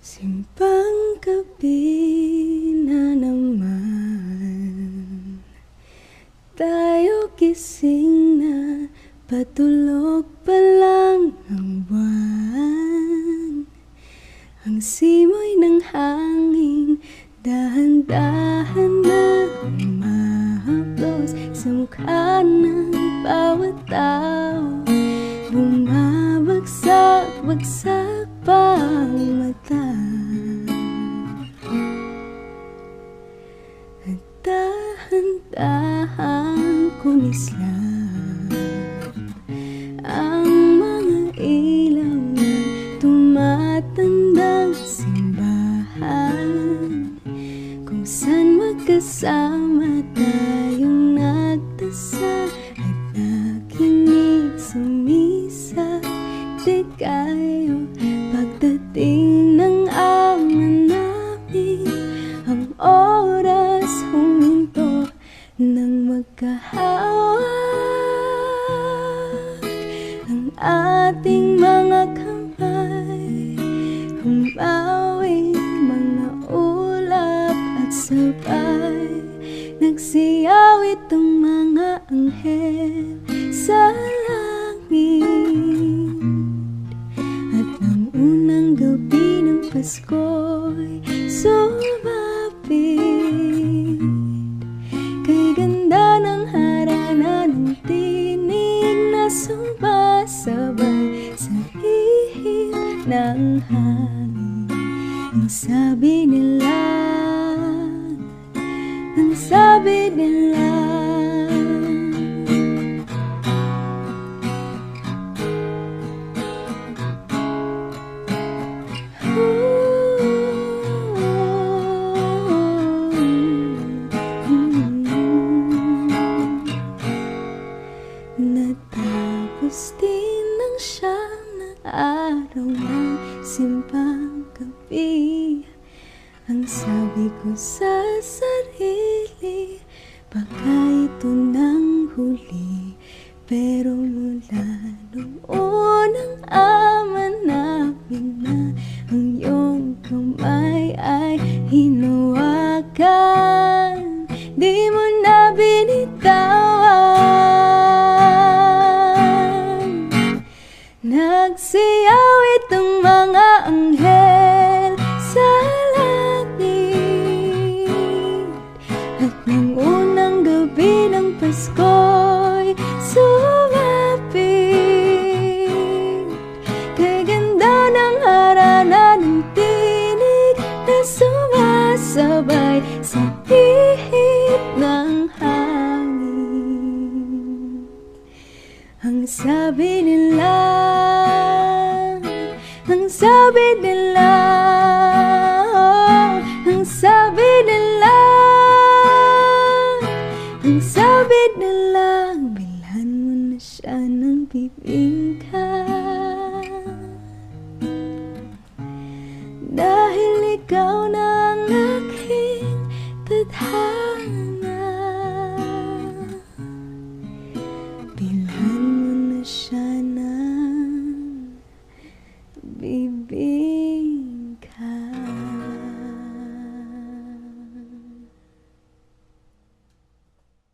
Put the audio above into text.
Simpang gabi na naman, tayo gising na, patulog pa lang ang buwan. Ang simoy ng hangin, dahan-dahan na umahaplos sa mukha ng bawat tao. Bumabagsak-bagsak pa ang mata, at dahan-dahan kumislap ang mga ilaw na tumatandang simbahan, kung saan magkasama tayong nagdasal at nakinig sumisa. Di kayo pagdating ng ama namin, ang oras huminto nang magkahawak ang ating mga kamay, humawi mga ulap at sabay nagsiyaw itong mga anghel sa langit. At ang unang gabi ng Pasko'y sumapit, kay ganda ng harana ng tinig na sumasabay sa ihip ng hangin. Ang sabi nila, ang sabi nila, natapos din ng siyam na araw ng simpang gabi. Ang sabi ko sa sarili, baka ito nang huli. Pero mula nung unang ama namin na ang iyong kamay ay hinawakan, di mo na binitawan. Nagsiyaw itong mga anghel sa langit, at ng unang gabi ng Pasko'y sumapit, kay ganda ng harana ng tinig na sumasabay sa ihip ng hangin. Ang sabi nila, ang sabi nila, ang sabi nila, ang sabi nila, bilhan mo na siya ng bibingka.